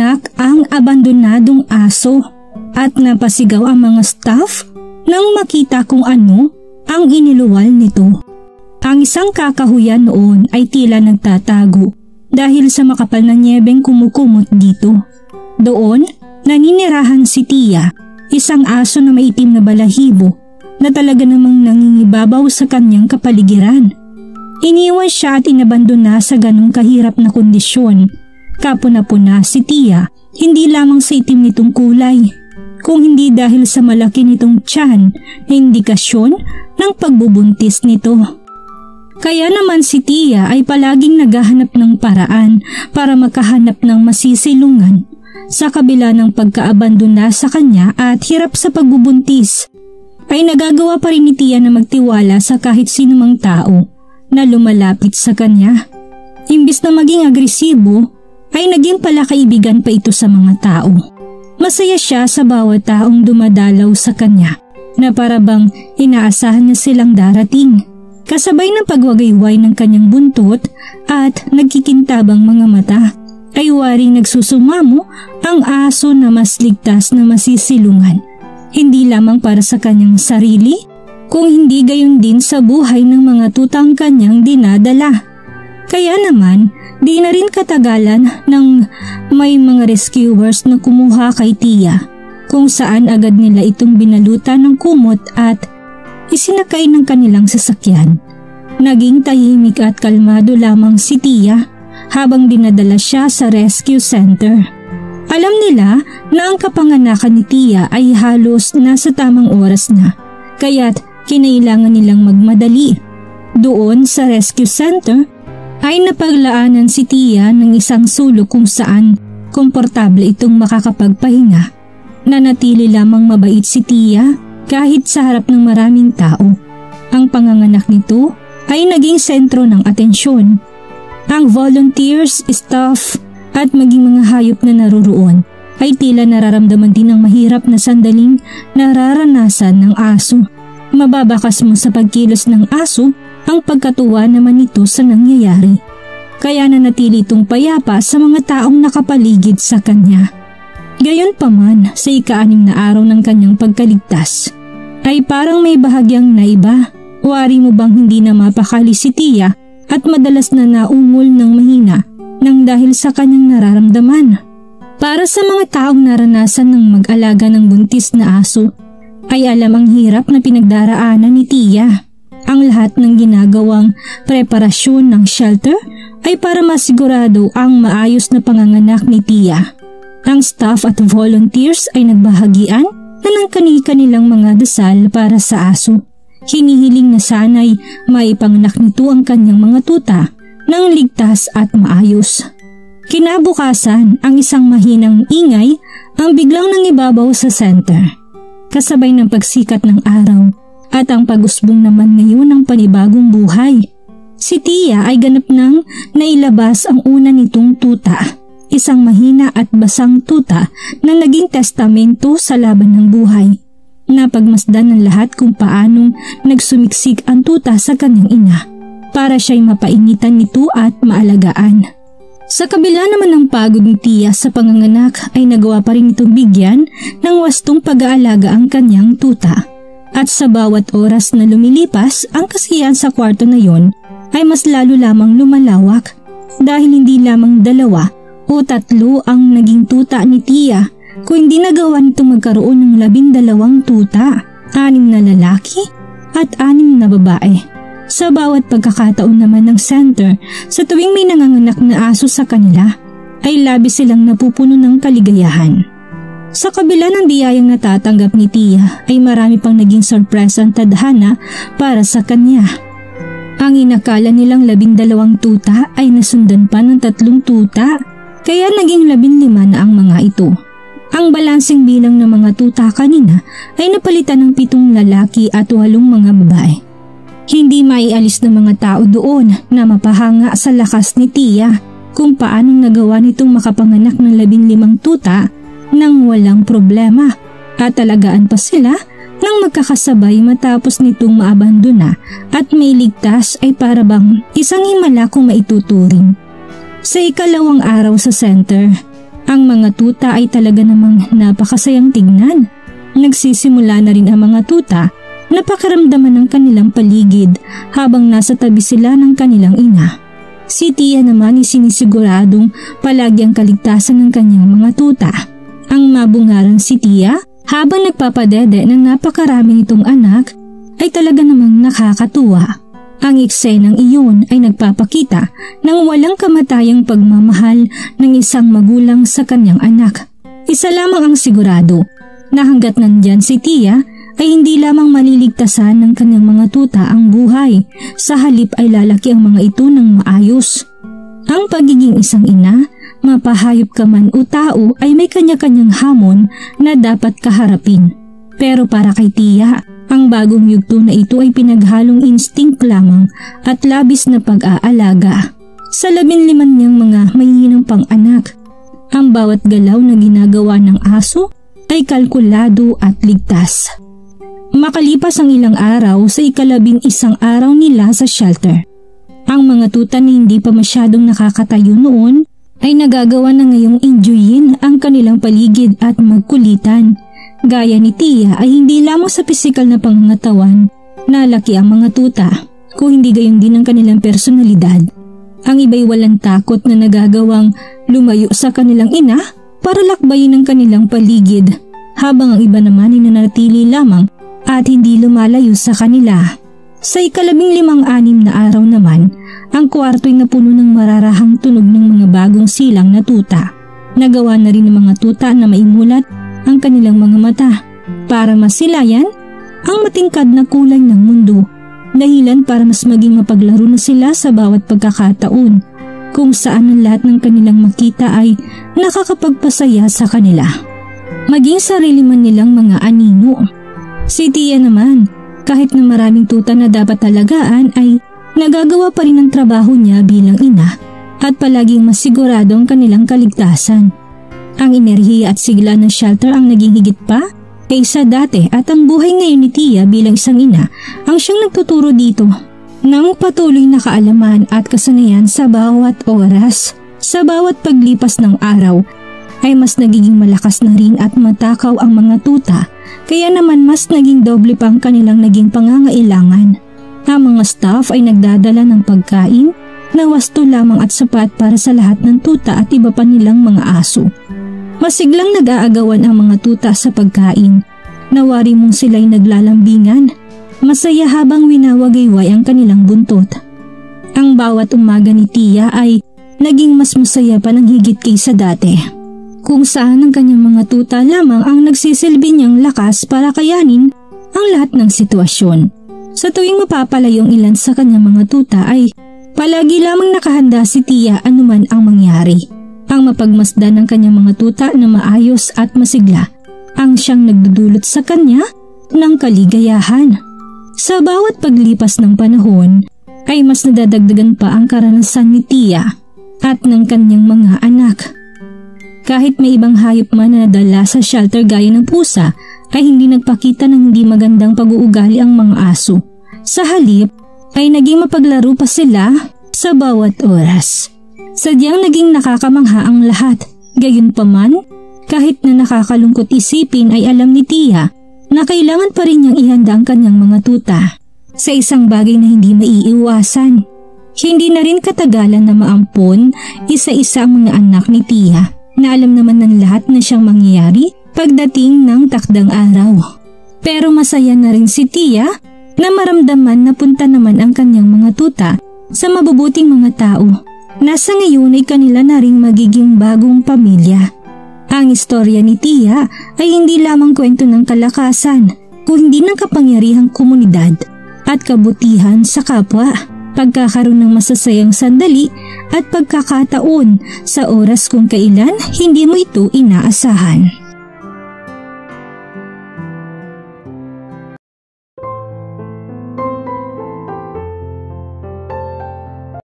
naganganak ang abandonadong aso at napasigaw ang mga staff nang makita kung ano ang iniluwal nito. Ang isang kakahuyan noon ay tila nagtatago dahil sa makapal na niyebeng kumukumot dito. Doon, naninirahan si Tia, isang aso na maitim na balahibo na talaga namang nangingibabaw sa kanyang kapaligiran. Iniwan siya at inabandona sa ganong kahirap na kondisyon. Kapuna-puna si Tia, hindi lamang sa itim nitong kulay, kung hindi dahil sa malaki nitong tiyan na indikasyon ng pagbubuntis nito. Kaya naman si Tia ay palaging naghahanap ng paraan para makahanap ng masisilungan sa kabila ng pagkaabandona sa kanya at hirap sa pagbubuntis. Ay nagagawa pa rin ni Tia na magtiwala sa kahit sinumang tao na lumalapit sa kanya. Imbis na maging agresibo, ay naging palakaibigan pa ito sa mga tao. Masaya siya sa bawat taong dumadalaw sa kanya na parabang inaasahan niya silang darating. Kasabay ng pagwagayway ng kanyang buntot at nagkikintabang mga mata, ay waring nagsusumamo ang aso na mas ligtas na masisilungan. Hindi lamang para sa kanyang sarili, kung hindi gayon din sa buhay ng mga tutang kanyang dinadala. Kaya naman, di na rin katagalan nang may mga rescuers na kumuha kay Tia, kung saan agad nila itong binalutan ng kumot at isinakay ng kanilang sasakyan. Naging tahimik at kalmado lamang si Tia habang dinadala siya sa rescue center. Alam nila na ang kapanganakan ni Tia ay halos nasa tamang oras na, kaya't kinailangan nilang magmadali. Doon sa rescue center ay napaglaanan si Tia ng isang sulok kung saan komportable itong makakapagpahinga. Nanatili lamang mabait si Tia kahit sa harap ng maraming tao. Ang panganganak nito ay naging sentro ng atensyon. Ang volunteers, staff at maging mga hayop na naruroon ay tila nararamdaman din ang mahirap na sandaling nararanasan ng aso. Mababakas mo sa pagkilos ng aso ang pagkatuwa naman nito sa nangyayari. Kaya nanatili itong payapa sa mga taong nakapaligid sa kanya. Gayunpaman, sa ika-6 na araw ng kanyang pagkaligtas, ay parang may bahagyang naiba. Wari mo bang hindi na mapakali si Tia at madalas na naumol ng mahina nang dahil sa kanyang nararamdaman? Para sa mga taong naranasan ng mag-alaga ng buntis na aso, ay alam ang hirap na pinagdaraanan ni Tia. Ang lahat ng ginagawang preparasyon ng shelter ay para masigurado ang maayos na panganganak ni Tia. Ang staff at volunteers ay nagbahagian na ng kani-kanilang mga dasal para sa aso. Hinihiling na sana'y maipanganak nito ang kanyang mga tuta ng ligtas at maayos. Kinabukasan, ang isang mahinang ingay ang biglang nangibabaw sa center. Kasabay ng pagsikat ng araw at ang pag-usbong naman ngayon ng panibagong buhay. Si Tia ay ganap nang nailabas ang una nitong tuta. Isang mahina at basang tuta na naging testamento sa laban ng buhay. Napagmasdan ng lahat kung paanong nagsumiksik ang tuta sa kanyang ina para siya'y mapainitan nito at maalagaan. Sa kabila naman ng pagod ni Tia sa panganganak ay nagawa pa rin itong bigyan ng wastong pag-aalaga ang kanyang tuta. At sa bawat oras na lumilipas, ang kasiyahan sa kwarto na yon ay mas lalo lamang lumalawak dahil hindi lamang 2 o 3 ang naging tuta ni Tia, kung hindi nagawa nitong magkaroon ng 12 tuta, 6 na lalaki at 6 na babae. Sa bawat pagkakataon naman ng center, sa tuwing may nanganganak na aso sa kanila, ay labis silang napupuno ng kaligayahan. Sa kabila ng biyayang natatanggap ni Tia, ay marami pang naging sorpresang tadhana para sa kanya. Ang inakala nilang 12 tuta ay nasundan pa ng 3 tuta, kaya naging 15 na ang mga ito. Ang balansing bilang ng mga tuta kanina ay napalitan ng 7 lalaki at 8 mga babae. Hindi maialis ng mga tao doon na mapahanga sa lakas ni Tia kung paanong nagawa nitong makapanganak ng 15 tuta nang walang problema at alagaan pa sila nang magkakasabay matapos nitong maabandona at may ligtas ay parabang isang himala kung maituturing. Sa 2 araw sa center Ang mga tuta ay talaga namang napakasayang tignan. Nagsisimula na rin ang mga tuta na pakiramdaman ng kanilang paligid habang nasa tabi sila ng kanilang ina. Si Tia naman ay sinisiguradong palagi ang kaligtasan ng kanyang mga tuta. Ang mabungarang si Tia habang nagpapadede ng napakarami nitong anak ay talaga namang nakakatuwa. Ang eksenang iyon ay nagpapakita ng walang kamatayang pagmamahal ng isang magulang sa kanyang anak. Isa lamang ang sigurado na hanggat nandyan si Tia ay hindi lamang maliligtasan ng kanyang mga tuta ang buhay, sa halip ay lalaki ang mga ito ng maayos. Ang pagiging isang ina, mapahayop ka man o tao ay may kanya-kanyang hamon na dapat kaharapin. Pero para kay Tia, ang bagong yugto na ito ay pinaghalong instinct lamang at labis na pag-aalaga. Sa 15 niyang mga mahihinang pang-anak, ang bawat galaw na ginagawa ng aso ay kalkulado at ligtas. Makalipas ang ilang araw sa 11 araw nila sa shelter, ang mga tuta na hindi pa masyadong nakakatayo noon ay nagagawa na ngayong enjoyin ang kanilang paligid at magkulitan. Gaya ni Tia ay hindi lamang sa pisikal na pangangatawan na laki ang mga tuta, kung hindi gayong din ang kanilang personalidad. Ang iba'y walang takot na nagagawang lumayo sa kanilang ina para lakbayin ang kanilang paligid, habang ang iba naman ay nanatili lamang at hindi lumalayo sa kanila. Sa 15 na araw naman, ang kwarto ay napuno ng mararahang tunog ng mga bagong silang na tuta. Nagawa na rin ng mga tuta na maimulat ang kanilang mga mata para masilayan ang matingkad na kulay ng mundo, dahilan para mas maging mapaglaro na sila sa bawat pagkakataon, kung saan ang lahat ng kanilang makita ay nakakapagpasaya sa kanila, maging sarili man nilang mga anino. Si Tia naman, kahit na maraming tuta na dapat talagaan, ay nagagawa pa rin ang trabaho niya bilang ina at palaging masigurado ang kanilang kaligtasan. Ang enerhiya at sigla ng shelter ang naging higit pa kaysa dati, at ang buhay ngayon ni Tia bilang isang ina ang siyang nagtuturo dito ng patuloy na kaalaman at kasanayan sa bawat oras. Sa bawat paglipas ng araw ay mas nagiging malakas na rin at matakaw ang mga tuta, kaya naman mas naging doble pa ang kanilang naging pangangailangan. Ang mga staff ay nagdadala ng pagkain na wasto lamang at sapat para sa lahat ng tuta at iba pa nilang mga aso. Masiglang nag-aagawan ang mga tuta sa pagkain. Nawari mong sila'y naglalambingan, masaya habang winawagayway ang kanilang buntot. Ang bawat umaga ni Tia ay naging mas masaya pa ng higit kaysa dati, kung saan ang kanyang mga tuta lamang ang nagsisilbi niyang lakas para kayanin ang lahat ng sitwasyon. Sa tuwing mapapalayong ilan sa kanyang mga tuta ay palagi lamang nakahanda si Tia anuman ang mangyari. Ang mapagmasdan ng kanyang mga tuta na maayos at masigla ang siyang nagdudulot sa kanya ng kaligayahan. Sa bawat paglipas ng panahon ay mas nadadagdagan pa ang karanasan ni Tia at ng kanyang mga anak. Kahit may ibang hayop man na nadala sa shelter gaya ng pusa, ay hindi nagpakita ng hindi magandang pag-uugali ang mga aso. Sa halip ay naging mapaglaro pa sila sa bawat oras. Sadyang naging nakakamangha ang lahat. Gayunpaman, kahit na nakakalungkot isipin ay alam ni Tia na kailangan pa rin niyang ihanda ang kanyang mga tuta sa isang bagay na hindi maiiwasan. Hindi na rin katagalan na maampon isa-isa ang mga anak ni Tia na alam naman ng lahat na siyang mangyayari pagdating ng takdang araw. Pero masaya na rin si Tia na maramdaman na punta naman ang kanyang mga tuta sa mabubuting mga tao. Nasa ngayon ay kanila na ring magiging bagong pamilya. Ang istorya ni Tia ay hindi lamang kwento ng kalakasan, kundi ng kapangyarihang komunidad at kabutihan sa kapwa, pagkakaroon ng masasayang sandali at pagkakataon sa oras kung kailan hindi mo ito inaasahan.